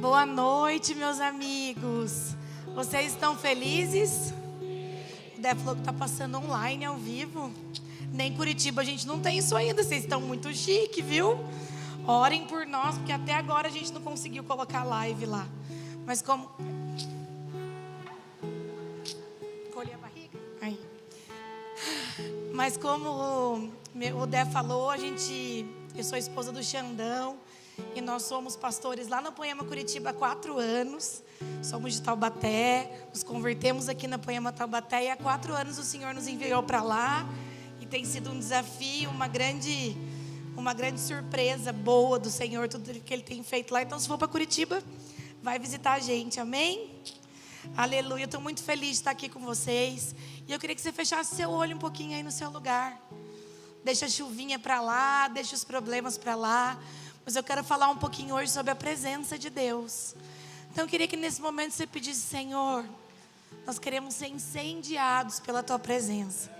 Boa noite, meus amigos. Vocês estão felizes? O Dé falou que tá passando online, ao vivo. Nem em Curitiba a gente não tem isso ainda. Vocês estão muito chique, viu? Orem por nós, porque até agora a gente não conseguiu colocar live lá. Mas como... Colhi a barriga? Aí. Mas como o Dé falou, eu sou esposa do Xandão. E nós somos pastores lá na Poema Curitiba há 4 anos. Somos de Taubaté. Nos convertemos aqui na Poema Taubaté. E há 4 anos o Senhor nos enviou para lá. E tem sido um desafio, uma grande surpresa boa do Senhor, tudo que Ele tem feito lá. Então, se for para Curitiba, vai visitar a gente, amém? Aleluia, eu estou muito feliz de estar aqui com vocês. E eu queria que você fechasse seu olho um pouquinho aí no seu lugar. Deixa a chuvinha para lá, deixa os problemas para lá. Mas eu quero falar um pouquinho hoje sobre a presença de Deus. Então eu queria que nesse momento você pedisse: Senhor, nós queremos ser incendiados pela Tua presença.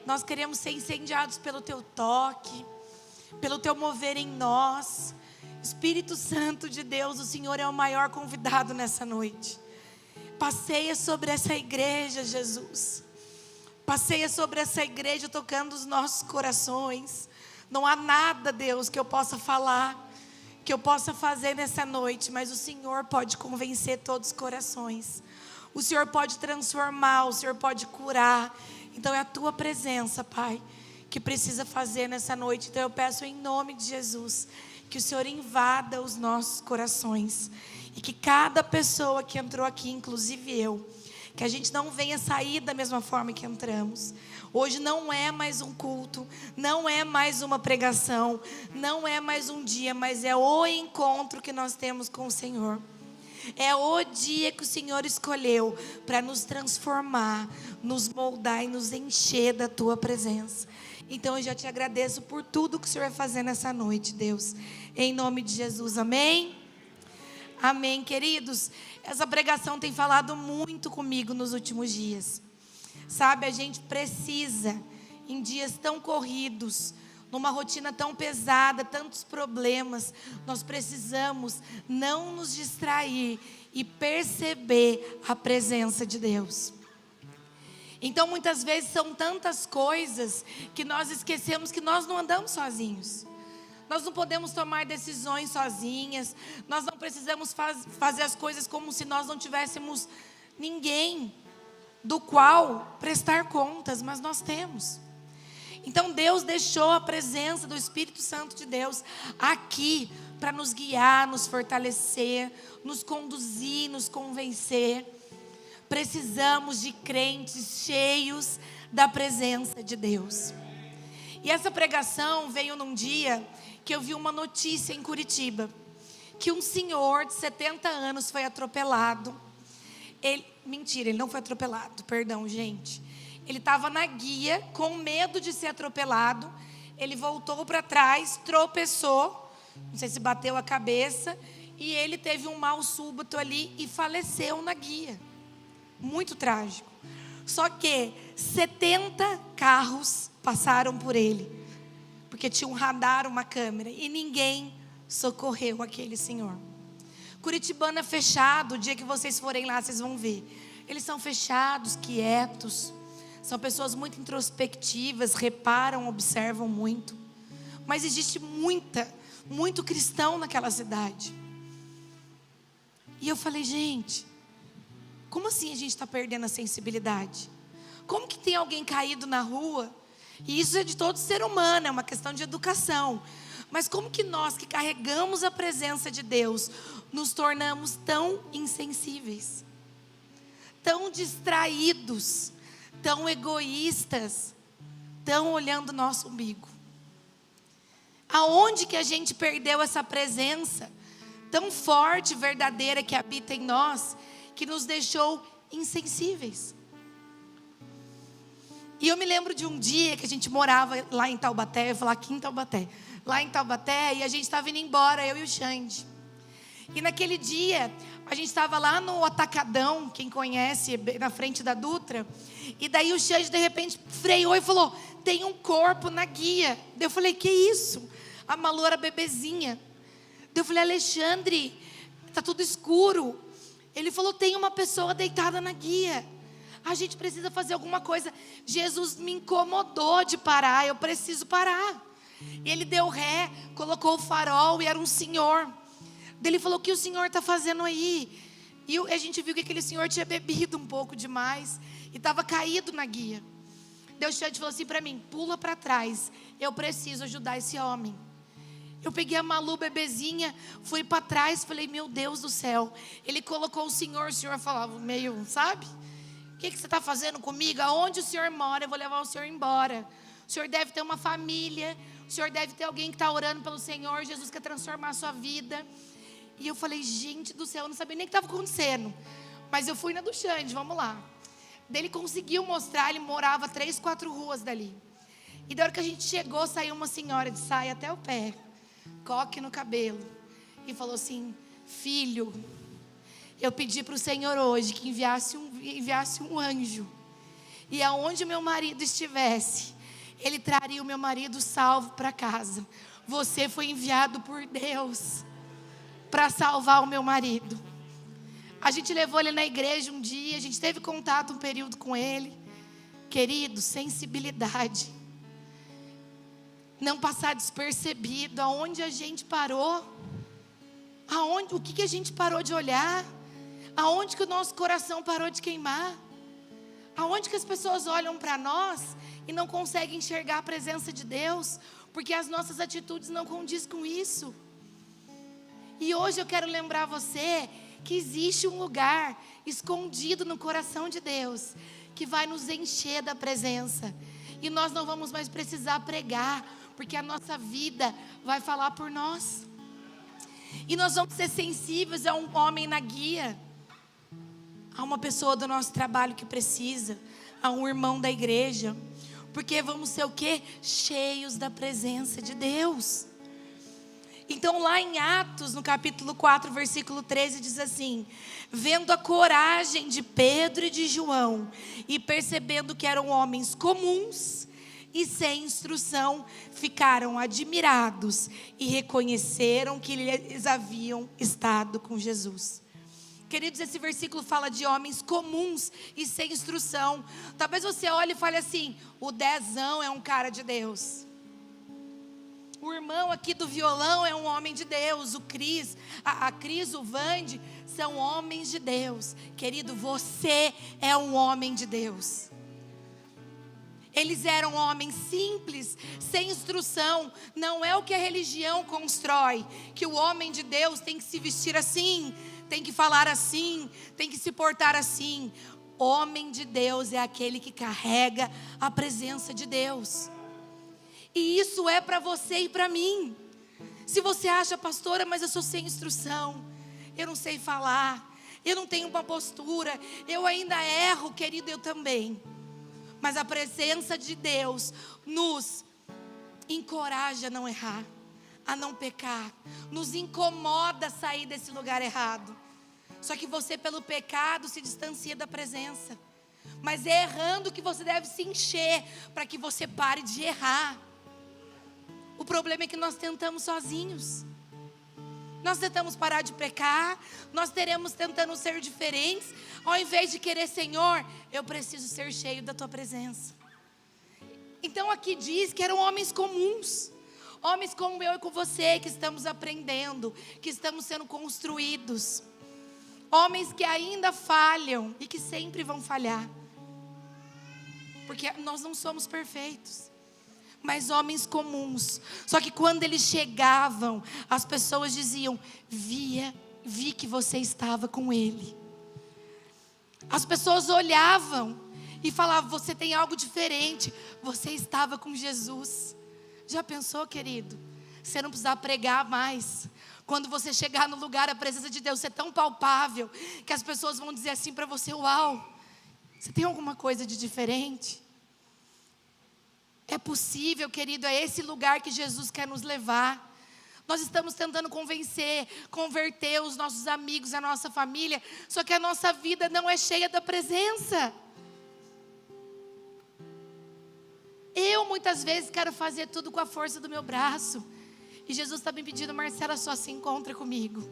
Nós queremos ser incendiados pelo Teu toque, pelo Teu mover em nós. Espírito Santo de Deus, o Senhor é o maior convidado nessa noite. Passeia sobre essa igreja, Jesus. Passeia sobre essa igreja tocando os nossos corações. Não há nada, Deus, que eu possa falar, que eu possa fazer nessa noite, mas o Senhor pode convencer todos os corações. O Senhor pode transformar, o Senhor pode curar. Então é a Tua presença, Pai, que precisa fazer nessa noite. Então eu peço em nome de Jesus, que o Senhor invada os nossos corações. E que cada pessoa que entrou aqui, inclusive eu, que a gente não venha sair da mesma forma que entramos. Hoje não é mais um culto, não é mais uma pregação, não é mais um dia, mas é o encontro que nós temos com o Senhor. É o dia que o Senhor escolheu para nos transformar, nos moldar e nos encher da Tua presença. Então eu já te agradeço por tudo que o Senhor vai fazer nessa noite, Deus. Em nome de Jesus, amém? Amém, queridos. Essa pregação tem falado muito comigo nos últimos dias. Sabe, a gente precisa, em dias tão corridos, numa rotina tão pesada, tantos problemas, nós precisamos não nos distrair e perceber a presença de Deus. Então, muitas vezes são tantas coisas que nós esquecemos que nós não andamos sozinhos. Nós não podemos tomar decisões sozinhas. Nós não precisamos fazer as coisas como se nós não tivéssemos ninguém do qual prestar contas, mas nós temos. Então Deus deixou a presença do Espírito Santo de Deus aqui para nos guiar, nos fortalecer, nos conduzir, nos convencer. Precisamos de crentes cheios da presença de Deus. E essa pregação veio num dia que eu vi uma notícia em Curitiba, que um senhor de 70 anos foi atropelado. Mentira, ele não foi atropelado, perdão, gente. Ele estava na guia, com medo de ser atropelado. Ele voltou para trás, tropeçou, não sei se bateu a cabeça, e ele teve um mal súbito ali e faleceu na guia. Muito trágico. Só que 70 carros passaram por ele, porque tinha um radar, uma câmera, e ninguém socorreu aquele senhor. Curitibano é fechado, o dia que vocês forem lá, vocês vão ver. Eles são fechados, quietos, são pessoas muito introspectivas, reparam, observam muito. Mas existe muito cristão naquela cidade. E eu falei, gente, como assim a gente está perdendo a sensibilidade? Como que tem alguém caído na rua? E isso é de todo ser humano, é uma questão de educação. Mas como que nós que carregamos a presença de Deus nos tornamos tão insensíveis, tão distraídos, tão egoístas, tão olhando o nosso umbigo? Aonde que a gente perdeu essa presença tão forte, verdadeira, que habita em nós, que nos deixou insensíveis? E eu me lembro de um dia que a gente morava lá em Taubaté, eu ia falar aqui em Taubaté, lá em Taubaté, e a gente estava indo embora, eu e o Xande. E naquele dia, a gente estava lá no Atacadão, quem conhece, na frente da Dutra, e daí o Xande de repente freou e falou, tem um corpo na guia. Daí eu falei, que isso? A Malu era bebezinha. Daí eu falei, Alexandre, está tudo escuro. Ele falou, tem uma pessoa deitada na guia. A gente precisa fazer alguma coisa. Jesus me incomodou de parar, eu preciso parar. E ele deu ré, colocou o farol e era um senhor. Ele falou, o que o senhor está fazendo aí? E a gente viu que aquele senhor tinha bebido um pouco demais e estava caído na guia. Deus falou assim para mim, pula para trás, eu preciso ajudar esse homem. Eu peguei a Malu, bebezinha, fui para trás, falei, meu Deus do céu. Ele colocou o senhor falava meio, sabe? O que você está fazendo comigo? Aonde o senhor mora? Eu vou levar o senhor embora. O senhor deve ter uma família, o senhor deve ter alguém que está orando pelo Senhor, Jesus quer transformar a sua vida. E eu falei, gente do céu, eu não sabia nem o que estava acontecendo. Mas eu fui na do Xande, vamos lá. Daí ele conseguiu mostrar, ele morava 3, 4 ruas dali. E da hora que a gente chegou, saiu uma senhora de saia até o pé, coque no cabelo, e falou assim, filho, eu pedi para o Senhor hoje que enviasse um anjo. E aonde o meu marido estivesse, ele traria o meu marido salvo para casa. Você foi enviado por Deus para salvar o meu marido. A gente levou ele na igreja um dia, a gente teve contato um período com ele. Querido, sensibilidade. Não passar despercebido. Aonde a gente parou? O que a gente parou de olhar? Aonde que o nosso coração parou de queimar? Aonde que as pessoas olham para nós e não conseguem enxergar a presença de Deus? Porque as nossas atitudes não condizem com isso. E hoje eu quero lembrar você que existe um lugar escondido no coração de Deus que vai nos encher da presença. E nós não vamos mais precisar pregar, porque a nossa vida vai falar por nós. E nós vamos ser sensíveis a um homem na guia, a uma pessoa do nosso trabalho que precisa, a um irmão da igreja. Porque vamos ser o quê? Cheios da presença de Deus. Então lá em Atos, no capítulo 4, versículo 13, diz assim: vendo a coragem de Pedro e de João, e percebendo que eram homens comuns e sem instrução, ficaram admirados e reconheceram que eles haviam estado com Jesus. Queridos, esse versículo fala de homens comuns e sem instrução. Talvez você olhe e fale assim, o Dezão é um cara de Deus. O irmão aqui do violão é um homem de Deus. O Cris, a Cris, o Vande, são homens de Deus. Querido, você é um homem de Deus. Eles eram homens simples, sem instrução. Não é o que a religião constrói, que o homem de Deus tem que se vestir assim, tem que falar assim, tem que se portar assim. Homem de Deus é aquele que carrega a presença de Deus. E isso é para você e para mim. Se você acha, pastora, mas eu sou sem instrução, eu não sei falar, eu não tenho uma postura, eu ainda erro, querido, eu também. Mas a presença de Deus nos encoraja a não errar, a não pecar, nos incomoda a sair desse lugar errado. Só que você, pelo pecado, se distancia da presença. Mas é errando que você deve se encher, para que você pare de errar. O problema é que nós tentamos sozinhos. Nós tentamos parar de pecar, nós teremos tentando ser diferentes, ao invés de querer, Senhor, eu preciso ser cheio da tua presença. Então aqui diz que eram homens comuns, homens como eu e com você, que estamos aprendendo, que estamos sendo construídos, homens que ainda falham e que sempre vão falhar, porque nós não somos perfeitos. Mas homens comuns. Só que quando eles chegavam, as pessoas diziam, vi que você estava com ele. As pessoas olhavam e falavam, você tem algo diferente, você estava com Jesus. Já pensou, querido? Você não precisa pregar mais. Quando você chegar no lugar, a presença de Deus é tão palpável, que as pessoas vão dizer assim para você, uau, você tem alguma coisa de diferente? É possível, querido, é esse lugar que Jesus quer nos levar. Nós estamos tentando converter os nossos amigos, a nossa família, só que a nossa vida não é cheia da presença. Eu muitas vezes quero fazer tudo com a força do meu braço. E Jesus está me pedindo, Marcela, só se encontra comigo.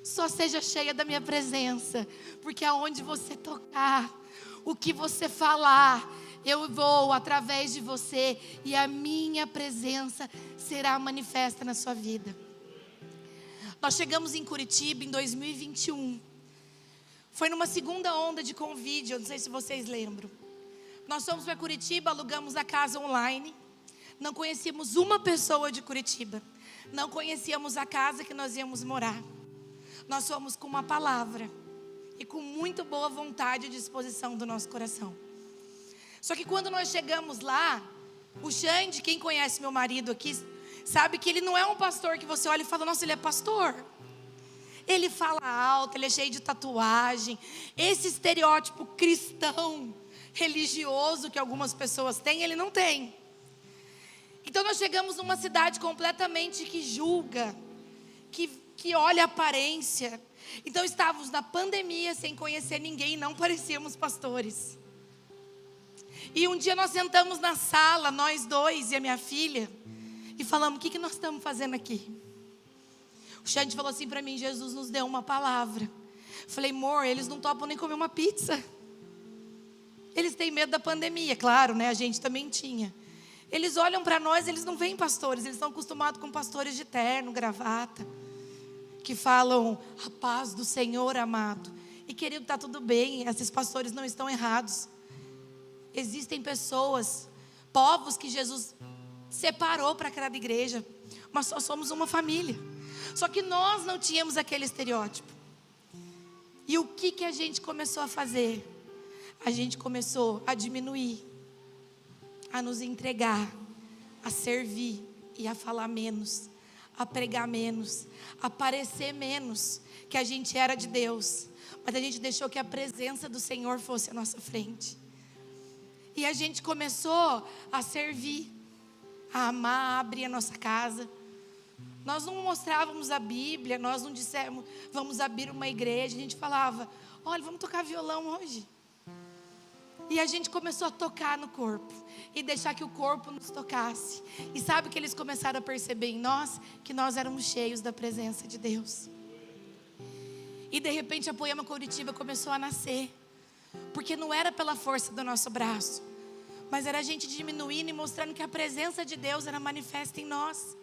Só seja cheia da minha presença, porque aonde você tocar, o que você falar, eu vou através de você e a minha presença será manifesta na sua vida. Nós chegamos em Curitiba em 2021. Foi numa segunda onda de Covid, eu não sei se vocês lembram. Nós fomos para Curitiba, alugamos a casa online. Não conhecíamos uma pessoa de Curitiba. Não conhecíamos a casa que nós íamos morar. Nós fomos com uma palavra e com muito boa vontade e disposição do nosso coração. Só que quando nós chegamos lá, o Xande, quem conhece meu marido aqui, sabe que ele não é um pastor que você olha e fala, nossa, ele é pastor. Ele fala alto, ele é cheio de tatuagem. Esse estereótipo cristão, religioso que algumas pessoas têm, ele não tem. Então nós chegamos numa cidade completamente que julga, que olha a aparência. Então estávamos na pandemia, sem conhecer ninguém, não parecíamos pastores. E um dia nós sentamos na sala, nós dois e a minha filha, e falamos, o que nós estamos fazendo aqui? O Xande falou assim para mim, Jesus nos deu uma palavra. Falei, amor, eles não topam nem comer uma pizza. Eles têm medo da pandemia, claro, né? A gente também tinha. Eles olham para nós, eles não veem pastores, eles estão acostumados com pastores de terno, gravata, que falam a paz do Senhor amado. E querido, está tudo bem, esses pastores não estão errados. Existem pessoas, povos que Jesus separou para cada igreja, mas só somos uma família. Só que nós não tínhamos aquele estereótipo. E o que a gente começou a fazer? A gente começou a diminuir, a nos entregar, a servir e a falar menos, a pregar menos, a parecer menos que a gente era de Deus, mas a gente deixou que a presença do Senhor fosse à nossa frente. E a gente começou a servir, a amar, a abrir a nossa casa. Nós não mostrávamos a Bíblia, nós não dissemos, vamos abrir uma igreja. A gente falava, olha, vamos tocar violão hoje. E a gente começou a tocar no corpo e deixar que o corpo nos tocasse. E sabe o que eles começaram a perceber em nós? Que nós éramos cheios da presença de Deus. E de repente a Poema Curitiba começou a nascer. Porque não era pela força do nosso braço, mas era a gente diminuindo e mostrando que a presença de Deus era manifesta em nós.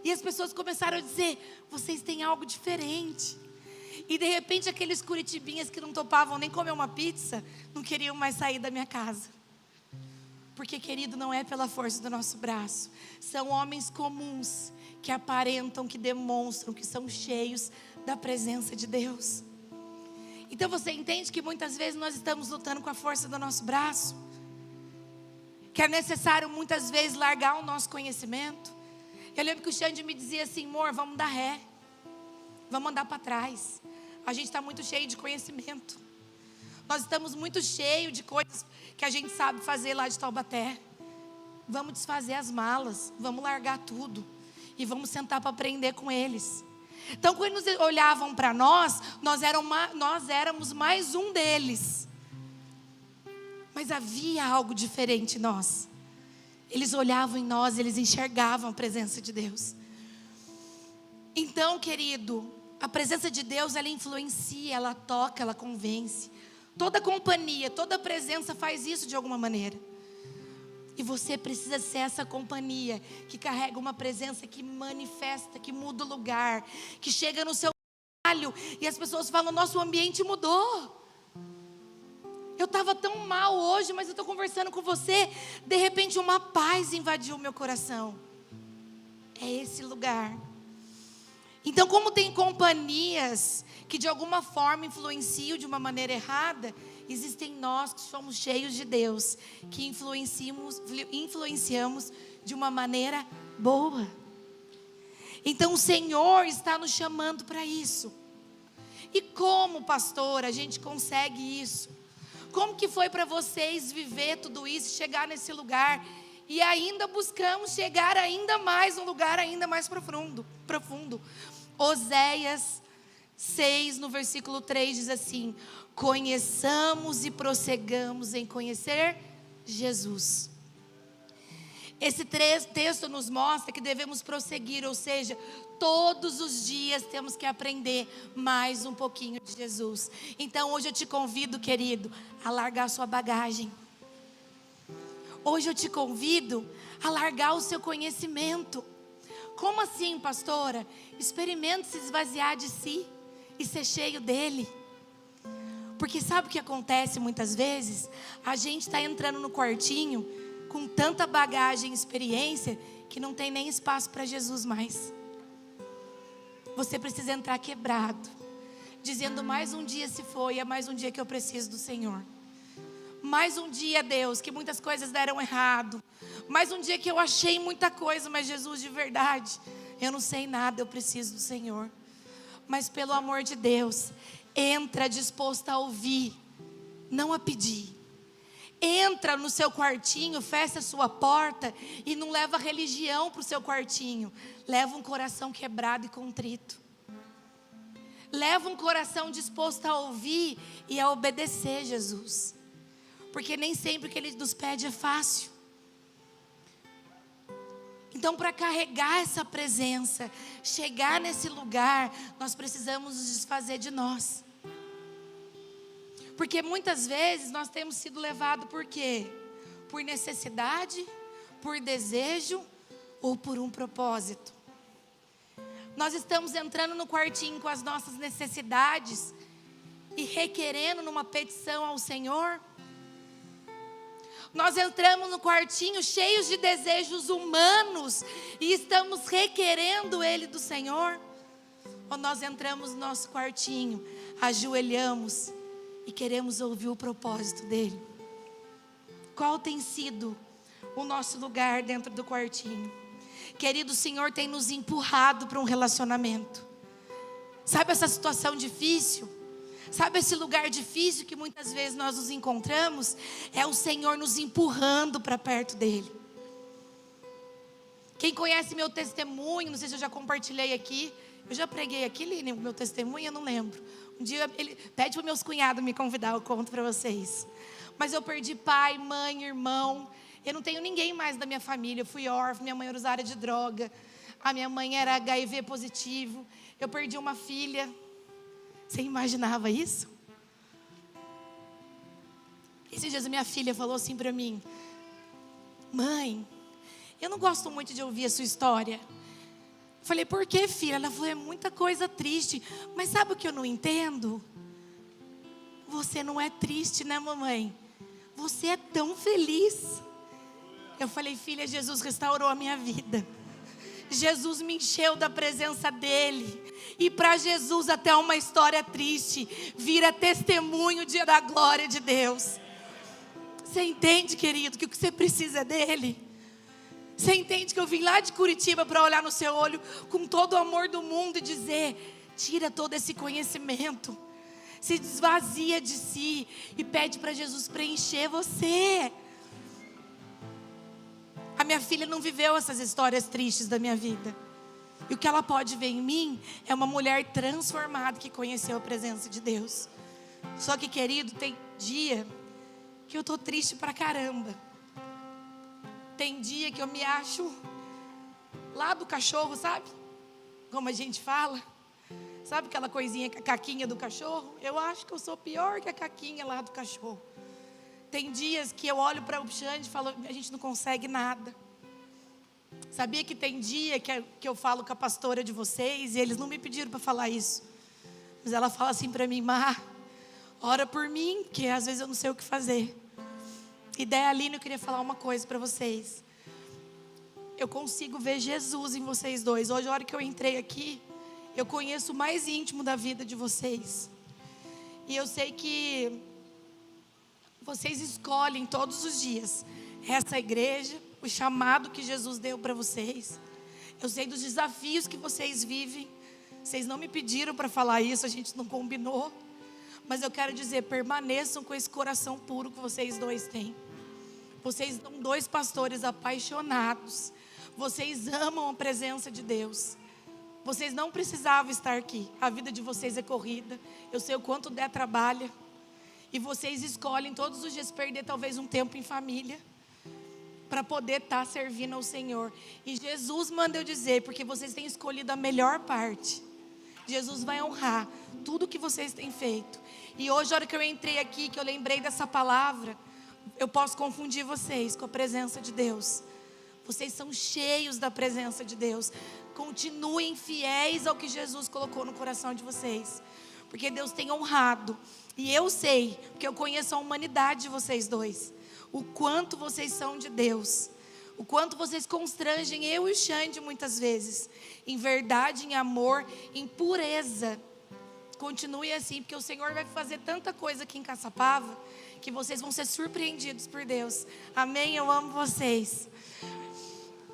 E as pessoas começaram a dizer, vocês têm algo diferente. E de repente aqueles curitibinhas que não topavam nem comer uma pizza, não queriam mais sair da minha casa. Porque, querido, não é pela força do nosso braço. São homens comuns que aparentam, que demonstram, que são cheios da presença de Deus. Então você entende que muitas vezes nós estamos lutando com a força do nosso braço? Que é necessário muitas vezes largar o nosso conhecimento. Eu lembro que o Xande me dizia assim, amor, vamos dar ré. Vamos andar para trás. A gente está muito cheio de conhecimento. Nós estamos muito cheios de coisas que a gente sabe fazer lá de Taubaté. Vamos desfazer as malas. Vamos largar tudo. E vamos sentar para aprender com eles. Então quando eles olhavam para nós éramos mais um deles. Mas havia algo diferente em nós. Eles olhavam em nós, eles enxergavam a presença de Deus. Então, querido, a presença de Deus, ela influencia, ela toca, ela convence. Toda companhia, toda presença faz isso de alguma maneira. E você precisa ser essa companhia que carrega uma presença que manifesta, que muda o lugar, que chega no seu trabalho e as pessoas falam, nosso ambiente mudou. Eu estava tão mal hoje, mas eu estou conversando com você. De repente uma paz invadiu o meu coração. É esse lugar. Então, como tem companhias que de alguma forma influenciam de uma maneira errada, existem nós que somos cheios de Deus, que influenciamos de uma maneira boa. Então o Senhor está nos chamando para isso. E como, pastor, a gente consegue isso? Como que foi para vocês viver tudo isso, chegar nesse lugar? E ainda buscamos chegar ainda mais, um lugar ainda mais profundo. Oséias 6, no versículo 3, diz assim: conheçamos e prossigamos em conhecer Jesus. Esse texto nos mostra que devemos prosseguir, ou seja, Todos os dias temos que aprender mais um pouquinho de Jesus. Então hoje eu te convido, querido, a largar a sua bagagem. Hoje eu te convido a largar o seu conhecimento. Como assim, pastora? Experimente se esvaziar de si e ser cheio dele. Porque sabe o que acontece muitas vezes? A gente está entrando no quartinho com tanta bagagem e experiência que não tem nem espaço para Jesus mais. Você precisa entrar quebrado, dizendo: mais um dia se foi, é mais um dia que eu preciso do Senhor. Mais um dia, Deus, que muitas coisas deram errado. Mais um dia que eu achei muita coisa, mas Jesus, de verdade, eu não sei nada, eu preciso do Senhor. Mas pelo amor de Deus, entra disposto a ouvir, não a pedir. Entra no seu quartinho, fecha a sua porta e não leva religião para o seu quartinho. Leva um coração quebrado e contrito. Leva um coração disposto a ouvir e a obedecer Jesus. Porque nem sempre o que Ele nos pede é fácil. Então, para carregar essa presença, chegar nesse lugar, nós precisamos nos desfazer de nós. Porque muitas vezes nós temos sido levados por quê? Por necessidade, por desejo ou por um propósito. Nós estamos entrando no quartinho com as nossas necessidades e requerendo numa petição ao Senhor. Nós entramos no quartinho cheios de desejos humanos e estamos requerendo Ele do Senhor. Ou nós entramos no nosso quartinho, ajoelhamos e queremos ouvir o propósito dEle. Qual tem sido o nosso lugar dentro do quartinho? Querido, o Senhor tem nos empurrado para um relacionamento. Sabe essa situação difícil? Sabe esse lugar difícil que muitas vezes nós nos encontramos? É o Senhor nos empurrando para perto dEle. Quem conhece meu testemunho, não sei se eu já compartilhei aqui. Eu já preguei aqui, Lívia, o meu testemunho, eu não lembro. Um dia ele pede para meus cunhados me convidar, eu conto para vocês. Mas eu perdi pai, mãe, irmão. Eu não tenho ninguém mais da minha família. Eu fui órfã, minha mãe era usuária de droga. A minha mãe era HIV positivo. Eu perdi uma filha. Você imaginava isso? Esses dias a minha filha falou assim para mim: mãe, eu não gosto muito de ouvir a sua história. Eu falei: por que, filha? Ela falou: é muita coisa triste. Mas sabe o que eu não entendo? Você não é triste, né, mamãe? Você é tão feliz. Eu falei: filha, Jesus restaurou a minha vida. Jesus me encheu da presença dEle. E para Jesus até uma história triste vira testemunho da glória de Deus. Você entende, querido, que o que você precisa é dEle? Você entende que eu vim lá de Curitiba para olhar no seu olho com todo o amor do mundo e dizer: tira todo esse conhecimento, se esvazia de si e pede para Jesus preencher você. A minha filha não viveu essas histórias tristes da minha vida. E o que ela pode ver em mim é uma mulher transformada que conheceu a presença de Deus. Só que, querido, tem dia que eu estou triste pra caramba. Tem dia que eu me acho lá do cachorro, sabe? Como a gente fala. Sabe aquela coisinha, a caquinha do cachorro? Eu acho que eu sou pior que a caquinha lá do cachorro. Tem dias que eu olho para o Xande e falo: a gente não consegue nada. Sabia que tem dia que eu falo com a pastora de vocês e eles não me pediram para falar isso. Mas ela fala assim para mim: Má, ora por mim, porque às vezes eu não sei o que fazer. E daí, Aline, eu queria falar uma coisa para vocês. Eu consigo ver Jesus em vocês dois. Hoje, a hora que eu entrei aqui, eu conheço o mais íntimo da vida de vocês. E eu sei que vocês escolhem todos os dias essa igreja, o chamado que Jesus deu para vocês. Eu sei dos desafios que vocês vivem. Vocês não me pediram para falar isso, a gente não combinou. Mas eu quero dizer, permaneçam com esse coração puro que vocês dois têm. Vocês são dois pastores apaixonados. Vocês amam a presença de Deus. Vocês não precisavam estar aqui. A vida de vocês é corrida. Eu sei o quanto der trabalho. E vocês escolhem todos os dias perder talvez um tempo em família para poder estar servindo ao Senhor. E Jesus manda eu dizer, porque vocês têm escolhido a melhor parte. Jesus vai honrar tudo que vocês têm feito. E hoje, a hora que eu entrei aqui, que eu lembrei dessa palavra, eu posso confundir vocês com a presença de Deus. Vocês são cheios da presença de Deus. Continuem fiéis ao que Jesus colocou no coração de vocês, porque Deus tem honrado. E eu sei, porque eu conheço a humanidade de vocês dois, o quanto vocês são de Deus, o quanto vocês constrangem eu e o Xande muitas vezes, em verdade, em amor, em pureza. Continue assim, porque o Senhor vai fazer tanta coisa aqui em Caçapava, que vocês vão ser surpreendidos por Deus. Amém? Eu amo vocês.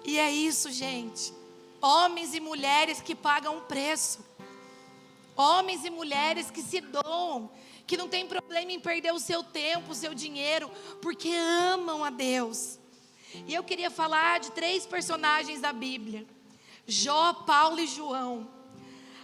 E é isso, gente. Homens e mulheres que pagam um preço. Homens e mulheres que se doam, que não tem problema em perder o seu tempo, o seu dinheiro, porque amam a Deus. E eu queria falar de 3 personagens da Bíblia: Jó, Paulo e João.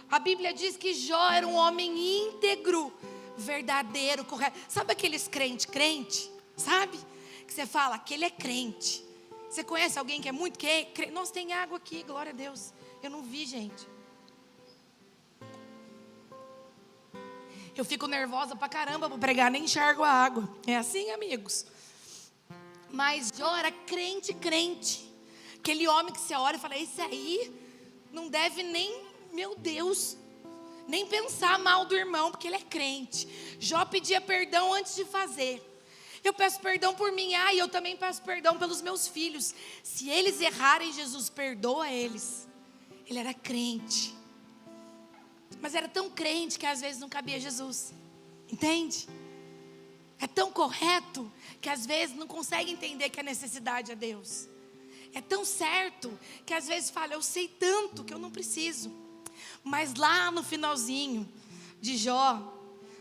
A Bíblia diz que Jó era um homem íntegro, verdadeiro, correto. Sabe aqueles crente, sabe? Que você fala, aquele é crente. Você conhece alguém que é muito crente? Nossa, tem água aqui, glória a Deus. Eu não vi, gente. Eu fico nervosa pra caramba para pregar, nem enxergo a água. É assim, amigos. Mas Jó era crente. Aquele homem que você olha e fala, esse aí não deve nem, meu Deus, nem pensar mal do irmão, porque ele é crente. Jó pedia perdão antes de fazer. Eu peço perdão por mim, e eu também peço perdão pelos meus filhos. Se eles errarem, Jesus perdoa eles. Ele era crente. Mas era tão crente que às vezes não cabia Jesus. Entende? É tão correto que às vezes não consegue entender que a necessidade é Deus. É tão certo que às vezes fala, eu sei tanto que eu não preciso. Mas lá no finalzinho de Jó,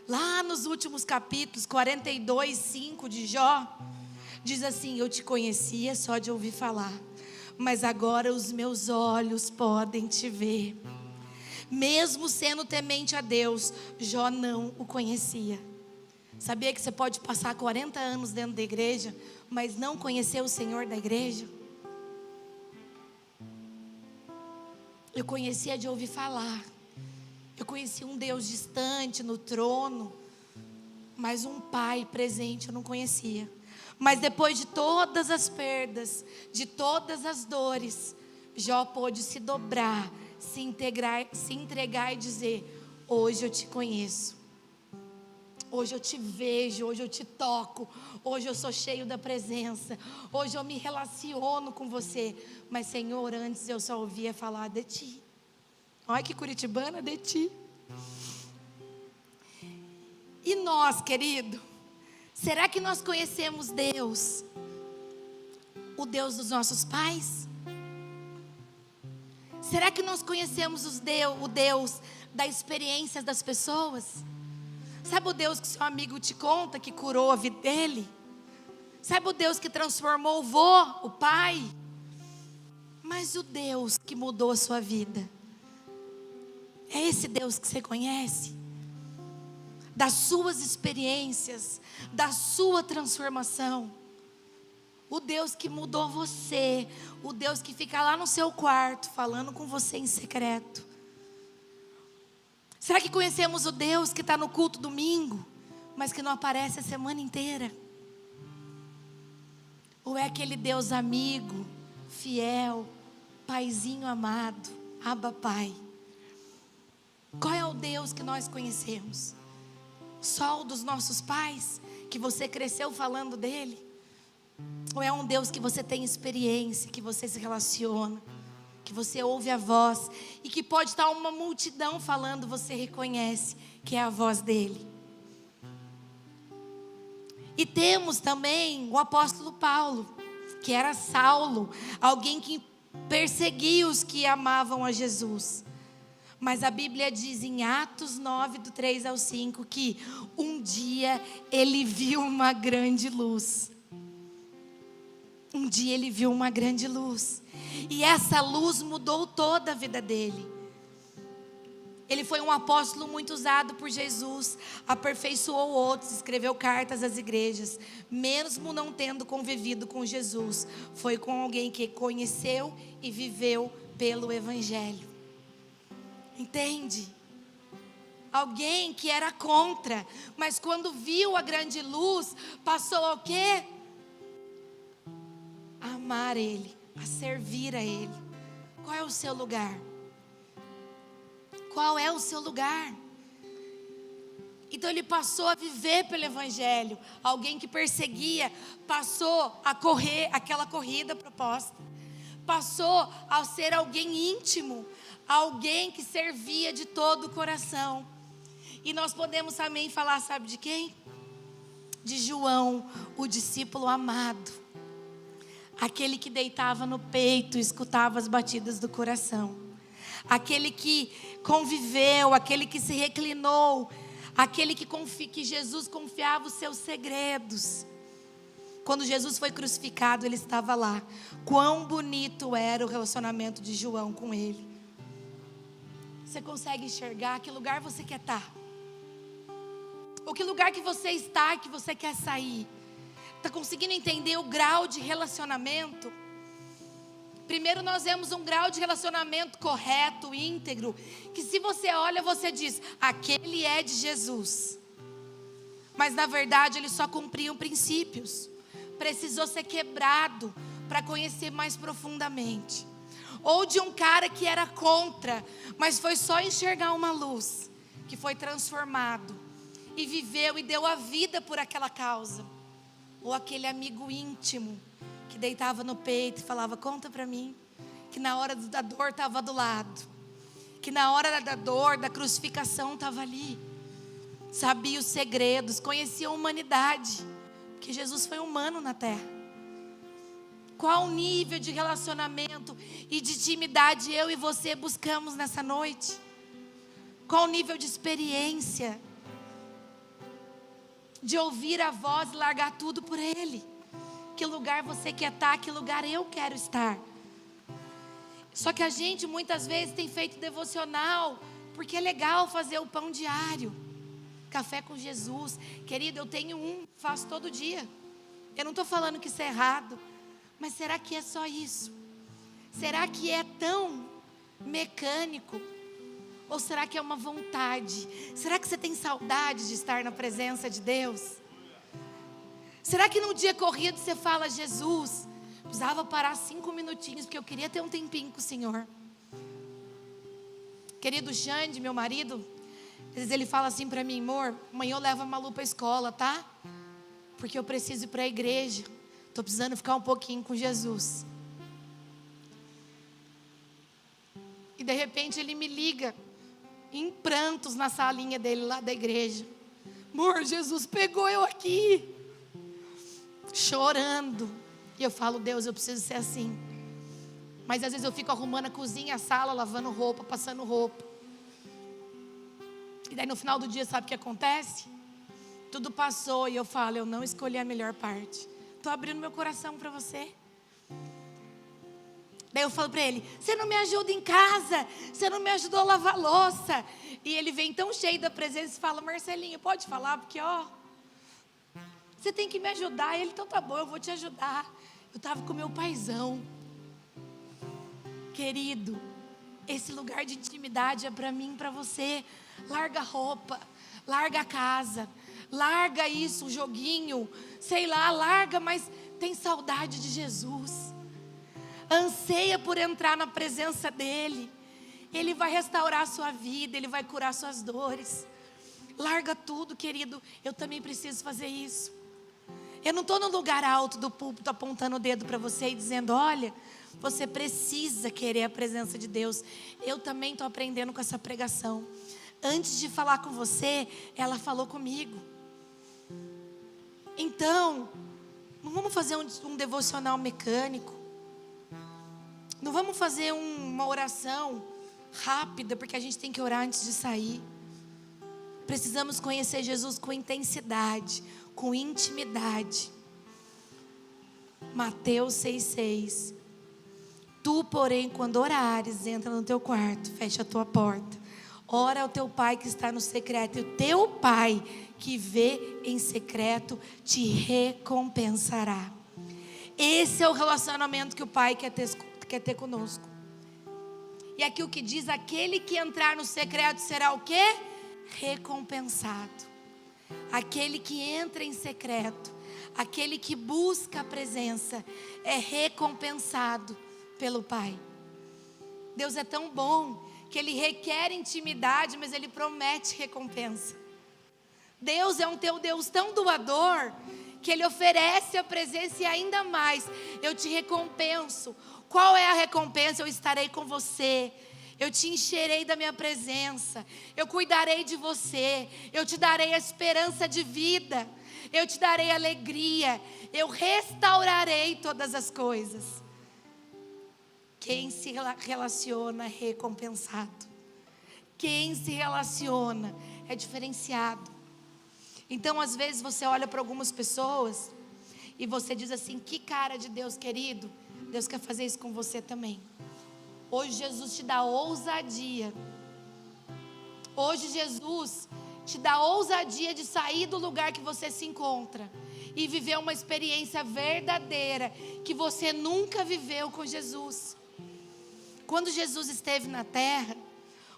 lá nos últimos capítulos, 42, 5 de Jó, diz assim, eu te conhecia só de ouvir falar, mas agora os meus olhos podem te ver. Mesmo sendo temente a Deus, Jó não o conhecia. Sabia que você pode passar 40 anos dentro da igreja, mas não conhecer o Senhor da igreja? Eu conhecia de ouvir falar. Eu conhecia um Deus distante no trono, mas um Pai presente eu não conhecia. Mas depois de todas as perdas, de todas as dores, Jó pôde se dobrar, se entregar e dizer, hoje eu te conheço. Hoje eu te vejo, hoje eu te toco, hoje eu sou cheio da presença, hoje eu me relaciono com você. Mas Senhor, antes eu só ouvia falar de ti. Olha que curitibana, de ti. E nós, querido, será que nós conhecemos Deus? O Deus dos nossos pais? Será que nós conhecemos o Deus das experiências das pessoas? Sabe o Deus que seu amigo te conta que curou a vida dele? Sabe o Deus que transformou o vô, o pai? Mas o Deus que mudou a sua vida, é esse Deus que você conhece? Das suas experiências, da sua transformação. O Deus que mudou você, o Deus que fica lá no seu quarto falando com você em secreto. Será que conhecemos o Deus que está no culto domingo, mas que não aparece a semana inteira? Ou é aquele Deus amigo, fiel, paizinho amado, Abba Pai? Qual é o Deus que nós conhecemos? Só o dos nossos pais, que você cresceu falando dele? Ou é um Deus que você tem experiência, que você se relaciona, que você ouve a voz, e que pode estar uma multidão falando, você reconhece que é a voz dele? E temos também o apóstolo Paulo, que era Saulo, alguém que perseguia os que amavam a Jesus. Mas a Bíblia diz em Atos 9, do 3 ao 5, que um dia ele viu uma grande luz. Um dia ele viu uma grande luz. E essa luz mudou toda a vida dele. Ele foi um apóstolo muito usado por Jesus, aperfeiçoou outros, escreveu cartas às igrejas, mesmo não tendo convivido com Jesus, foi com alguém que conheceu e viveu pelo Evangelho. Entende? Alguém que era contra, mas quando viu a grande luz, passou a quê? A amar Ele, a servir a Ele. Qual é o seu lugar? Qual é o seu lugar? Então ele passou a viver pelo Evangelho. Alguém que perseguia passou a correr aquela corrida proposta. Passou a ser alguém íntimo, alguém que servia de todo o coração. E nós podemos também falar, sabe de quem? De João, o discípulo amado. Aquele que deitava no peito e escutava as batidas do coração. Aquele que conviveu, aquele que se reclinou, aquele que Jesus confiava os seus segredos. Quando Jesus foi crucificado, ele estava lá. Quão bonito era o relacionamento de João com ele. Você consegue enxergar que lugar você quer estar? Ou que lugar que você está, que você quer sair? Está conseguindo entender o grau de relacionamento? Primeiro nós vemos um grau de relacionamento correto, íntegro, que se você olha, você diz, aquele é de Jesus. Mas na verdade ele só cumpria princípios. Precisou ser quebrado para conhecer mais profundamente. Ou de um cara que era contra, mas foi só enxergar uma luz, que foi transformado, e viveu e deu a vida por aquela causa. Ou aquele amigo íntimo, que deitava no peito e falava, conta para mim, que na hora da dor estava do lado, que na hora da dor, da crucificação estava ali, sabia os segredos, conhecia a humanidade, porque Jesus foi humano na terra. Qual o nível de relacionamento e de intimidade eu e você buscamos nessa noite? Qual o nível de experiência, de ouvir a voz e largar tudo por Ele? Que lugar você quer estar, que lugar eu quero estar. Só que a gente muitas vezes tem feito devocional, porque é legal fazer o pão diário, café com Jesus. Querido, eu tenho faço todo dia. Eu não estou falando que isso é errado, mas será que é só isso? Será que é tão mecânico? Ou será que é uma vontade? Será que você tem saudade de estar na presença de Deus? Será que num dia corrido você fala, Jesus, precisava parar 5 minutinhos, porque eu queria ter um tempinho com o Senhor. Querido Xande, meu marido, às vezes ele fala assim para mim, amor, amanhã eu levo a Malu para a escola, tá? Porque eu preciso ir para a igreja. Estou precisando ficar um pouquinho com Jesus. E de repente ele me liga, em prantos na salinha dele lá da igreja. Amor, Jesus pegou eu aqui. Chorando. E eu falo, Deus, eu preciso ser assim. Mas às vezes eu fico arrumando a cozinha, a sala, lavando roupa, passando roupa. E daí no final do dia, sabe o que acontece? Tudo passou e eu falo, eu não escolhi a melhor parte. Estou abrindo meu coração para você. Daí eu falo para ele, você não me ajuda em casa, você não me ajudou a lavar louça. E ele vem tão cheio da presença e fala, Marcelinho, pode falar, porque você tem que me ajudar. Ele, então tá bom, eu vou te ajudar. Eu estava com meu paizão. Querido, esse lugar de intimidade é para mim e para você. Larga a roupa, larga a casa, larga isso, o joguinho, sei lá, larga, mas tem saudade de Jesus. Anseia por entrar na presença dEle. Ele vai restaurar a sua vida, Ele vai curar suas dores. Larga tudo, querido. Eu também preciso fazer isso. Eu não estou no lugar alto do púlpito apontando o dedo para você e dizendo, olha, você precisa querer a presença de Deus. Eu também estou aprendendo com essa pregação. Antes de falar com você, ela falou comigo. Então, não vamos fazer um devocional mecânico. Não vamos fazer uma oração rápida, porque a gente tem que orar antes de sair. Precisamos conhecer Jesus com intensidade, com intimidade. Mateus 6,6. Tu, porém, quando orares, entra no teu quarto, fecha a tua porta. Ora ao teu pai que está no secreto, e o teu pai que vê em secreto te recompensará. Esse é o relacionamento que o pai quer ter conosco. E aqui o que diz: aquele que entrar no secreto será o quê? Recompensado. Aquele que entra em secreto, aquele que busca a presença, é recompensado pelo Pai. Deus é tão bom que Ele requer intimidade, mas Ele promete recompensa. Deus é um teu Deus tão doador, que Ele oferece a presença e ainda mais: eu te recompenso. Qual é a recompensa? Eu estarei com você, eu te encherei da minha presença, eu cuidarei de você, eu te darei a esperança de vida, eu te darei alegria, eu restaurarei todas as coisas. Quem se relaciona é recompensado. Quem se relaciona é diferenciado. Então, às vezes você olha para algumas pessoas e você diz assim: que cara de Deus, querido. Deus quer fazer isso com você também. Hoje Jesus te dá ousadia. Hoje Jesus te dá ousadia de sair do lugar que você se encontra e viver uma experiência verdadeira que você nunca viveu com Jesus. Quando Jesus esteve na terra,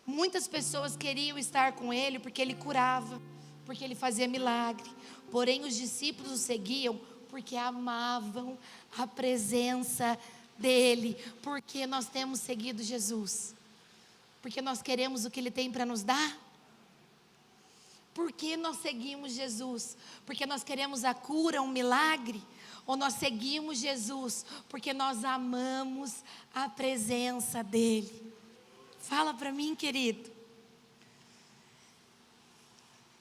muitas pessoas queriam estar com Ele porque Ele curava, porque Ele fazia milagre. Porém, os discípulos o seguiam porque amavam a presença dEle. Porque nós temos seguido Jesus? Porque nós queremos o que Ele tem para nos dar? Por que nós seguimos Jesus? Porque nós queremos a cura, um milagre? Ou nós seguimos Jesus porque nós amamos a presença dEle? Fala para mim, querido.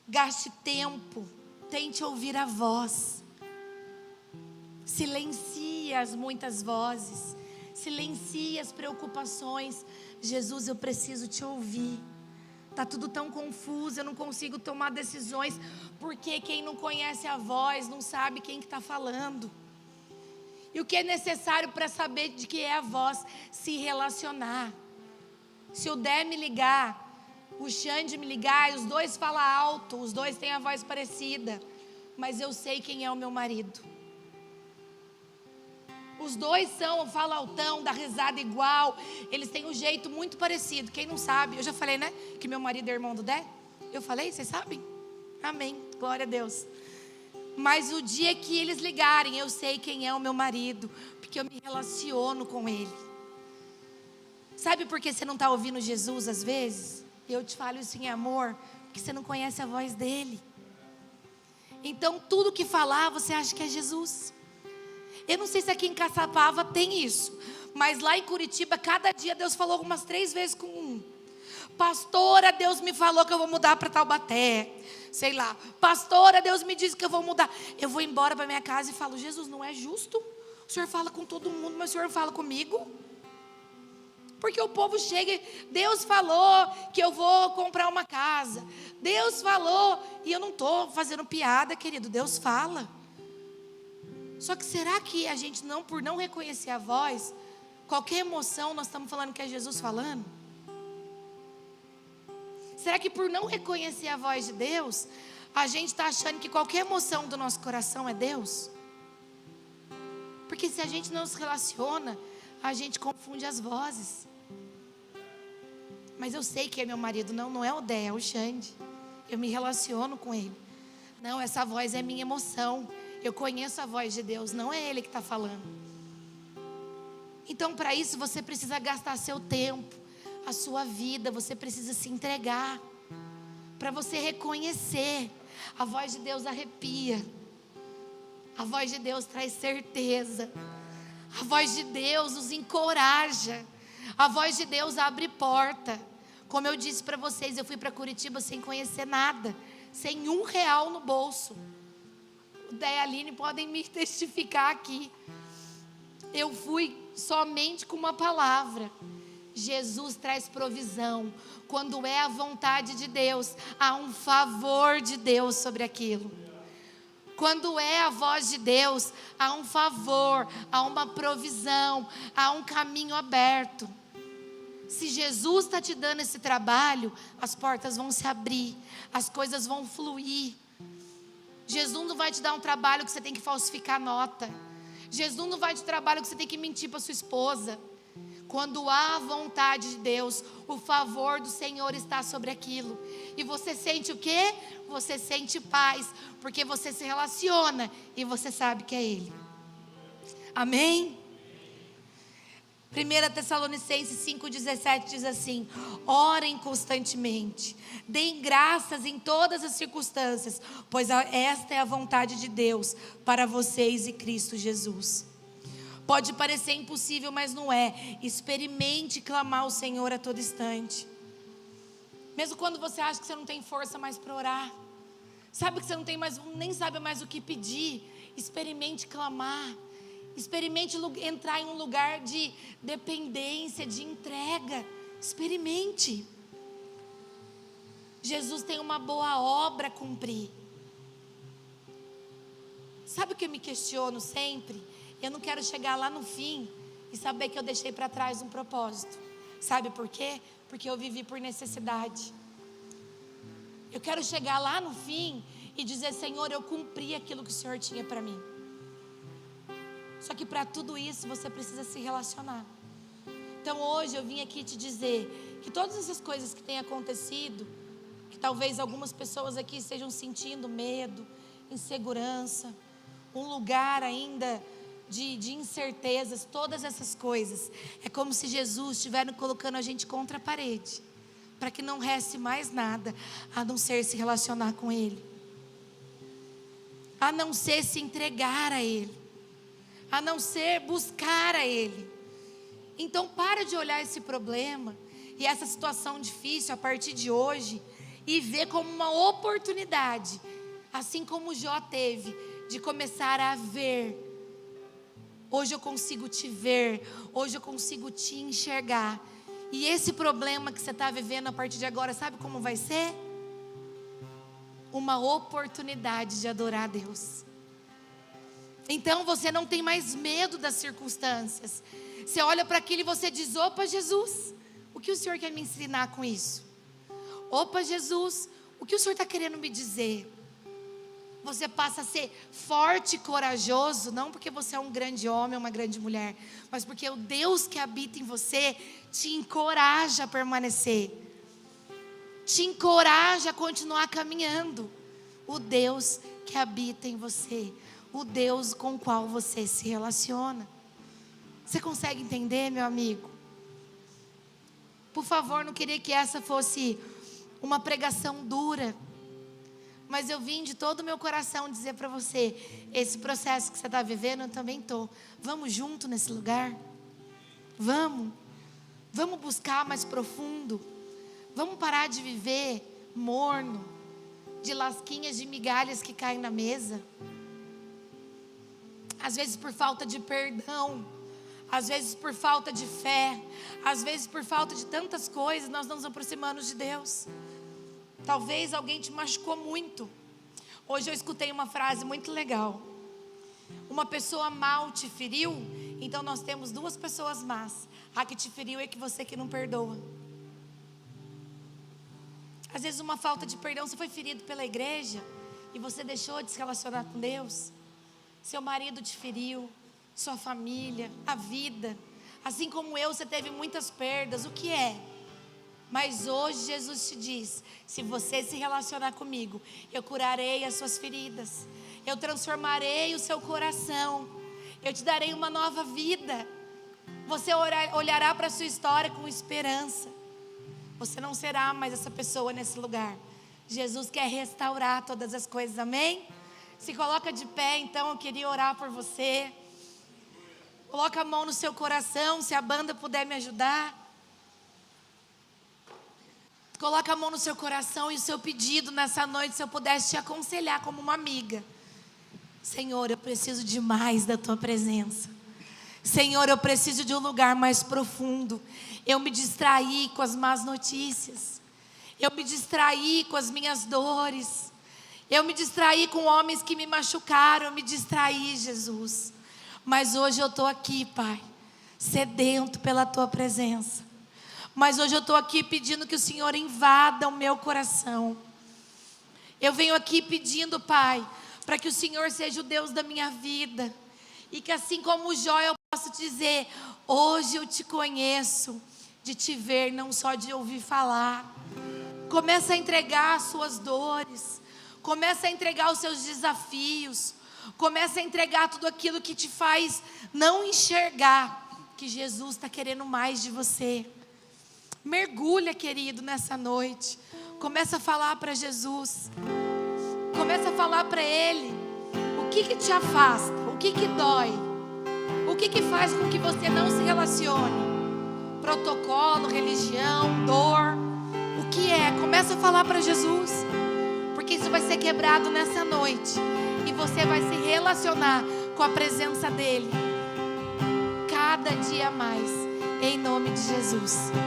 Gaste tempo, tente ouvir a voz. Silencie as muitas vozes, silencie as preocupações. Jesus, eu preciso te ouvir. Está tudo tão confuso, eu não consigo tomar decisões, porque quem não conhece a voz não sabe quem que está falando. E o que é necessário para saber de que é a voz? Se relacionar. Se o Dé me ligar, o Xande me ligar, e os dois falam alto, os dois têm a voz parecida, mas eu sei quem é o meu marido. Os dois falam altão, dá risada igual, eles têm um jeito muito parecido. Quem não sabe, eu já falei, né, que meu marido é irmão do Dé? Eu falei, vocês sabem? Amém, glória a Deus. Mas o dia que eles ligarem, eu sei quem é o meu marido, porque eu me relaciono com ele. Sabe por que você não está ouvindo Jesus às vezes? Eu te falo isso em amor, porque você não conhece a voz dele. Então tudo que falar, você acha que é Jesus. Eu não sei se aqui em Caçapava tem isso, mas lá em Curitiba, cada dia Deus falou algumas 3 vezes com um. Pastora, Deus me falou que eu vou mudar para Taubaté, sei lá. Pastora, Deus me disse que eu vou mudar. Eu vou embora para minha casa e falo: Jesus, não é justo? O Senhor fala com todo mundo, mas o Senhor fala comigo? Porque o povo chega e Deus falou que eu vou comprar uma casa. Deus falou, e eu não estou fazendo piada, querido, Deus fala. Só que será que a gente por não reconhecer a voz, qualquer emoção nós estamos falando que é Jesus falando? Será que por não reconhecer a voz de Deus, a gente está achando que qualquer emoção do nosso coração é Deus? Porque se a gente não se relaciona, a gente confunde as vozes. Mas eu sei que é meu marido, não é o Dé, é o Xande. Eu me relaciono com ele. Não, essa voz é minha emoção. Eu conheço a voz de Deus, não é Ele que está falando. Então, para isso, você precisa gastar seu tempo, a sua vida, você precisa se entregar, para você reconhecer. A voz de Deus arrepia, a voz de Deus traz certeza, a voz de Deus nos encoraja, a voz de Deus abre porta. Como eu disse para vocês, eu fui para Curitiba sem conhecer nada, sem R$1 no bolso. O Dé e a Aline podem me testificar aqui. Eu fui somente com uma palavra. Jesus traz provisão. Quando é a vontade de Deus, há um favor de Deus sobre aquilo. Quando é a voz de Deus, há um favor, há uma provisão, há um caminho aberto. Se Jesus está te dando esse trabalho, as portas vão se abrir, as coisas vão fluir. Jesus não vai te dar um trabalho que você tem que falsificar nota. Jesus não vai te dar um trabalho que você tem que mentir para sua esposa. Quando há vontade de Deus, o favor do Senhor está sobre aquilo. E você sente o quê? Você sente paz, porque você se relaciona e você sabe que é Ele. Amém? 1 Tessalonicenses 5,17 diz assim: orem constantemente, deem graças em todas as circunstâncias, pois esta é a vontade de Deus para vocês e Cristo Jesus. Pode parecer impossível, mas não é. Experimente clamar ao Senhor a todo instante. Mesmo quando você acha que você não tem força mais para orar, sabe que você não tem mais, nem sabe mais o que pedir, experimente clamar. Experimente entrar em um lugar de dependência, de entrega. Experimente. Jesus tem uma boa obra a cumprir. Sabe o que eu me questiono sempre? Eu não quero chegar lá no fim e saber que eu deixei para trás um propósito. Sabe por quê? Porque eu vivi por necessidade. Eu quero chegar lá no fim e dizer: Senhor, eu cumpri aquilo que o Senhor tinha para mim. Só que para tudo isso você precisa se relacionar. Então hoje eu vim aqui te dizer que todas essas coisas que têm acontecido, que talvez algumas pessoas aqui estejam sentindo medo, insegurança, um lugar ainda de incertezas, todas essas coisas, é como se Jesus estivesse colocando a gente contra a parede, para que não reste mais nada a não ser se relacionar com Ele, a não ser se entregar a Ele, a não ser buscar a Ele. Então para de olhar esse problema e essa situação difícil a partir de hoje e ver como uma oportunidade, assim como Jó teve, de começar a ver. Hoje eu consigo te ver, hoje eu consigo te enxergar. E esse problema que você está vivendo a partir de agora, sabe como vai ser? Uma oportunidade de adorar a Deus. Então você não tem mais medo das circunstâncias. Você olha para aquilo e você diz: opa, Jesus, o que o Senhor quer me ensinar com isso? Opa, Jesus, o que o Senhor está querendo me dizer? Você passa a ser forte e corajoso, não porque você é um grande homem ou uma grande mulher, mas porque o Deus que habita em você te encoraja a permanecer, te encoraja a continuar caminhando. O Deus que habita em você, o Deus com o qual você se relaciona. Você consegue entender, meu amigo? Por favor, não queria que essa fosse uma pregação dura, mas eu vim de todo o meu coração dizer para você: esse processo que você está vivendo, eu também estou. Vamos junto nesse lugar? Vamos buscar mais profundo. Vamos parar de viver morno, de lasquinhas de migalhas que caem na mesa. Às vezes por falta de perdão, às vezes por falta de fé, às vezes por falta de tantas coisas, nós não nos aproximamos de Deus. Talvez alguém te machucou muito. Hoje eu escutei uma frase muito legal: uma pessoa mal te feriu, então nós temos duas pessoas más. A que te feriu é que você que não perdoa. Às vezes uma falta de perdão, você foi ferido pela igreja e você deixou de se relacionar com Deus. Seu marido te feriu, sua família, a vida. Assim como eu, você teve muitas perdas. O que é? Mas hoje Jesus te diz: se você se relacionar comigo, eu curarei as suas feridas, eu transformarei o seu coração, eu te darei uma nova vida. Você olhará para a sua história com esperança. Você não será mais essa pessoa nesse lugar. Jesus quer restaurar todas as coisas, amém? Se coloca de pé, então eu queria orar por você. Coloca a mão no seu coração, se a banda puder me ajudar. Coloca a mão no seu coração e o seu pedido nessa noite, se eu pudesse te aconselhar como uma amiga. Senhor, eu preciso de mais da Tua presença. Senhor, eu preciso de um lugar mais profundo. Eu me distraí com as más notícias. Eu me distraí com as minhas dores. Eu me distraí com homens que me machucaram. Eu me distraí, Jesus. Mas hoje eu estou aqui, Pai, sedento pela Tua presença. Mas hoje eu estou aqui pedindo que o Senhor invada o meu coração. Eu venho aqui pedindo, Pai, para que o Senhor seja o Deus da minha vida. E que assim como Jó eu posso dizer, hoje eu te conheço, de te ver, não só de ouvir falar. Começa a entregar as suas dores. Começa a entregar os seus desafios. Começa a entregar tudo aquilo que te faz não enxergar que Jesus está querendo mais de você. Mergulha, querido, nessa noite. Começa a falar para Jesus. Começa a falar para Ele. O que te afasta? O que dói? O que faz com que você não se relacione? Protocolo, religião, dor. O que é? Começa a falar para Jesus. Porque isso vai ser quebrado nessa noite. E você vai se relacionar com a presença dEle. Cada dia mais. Em nome de Jesus.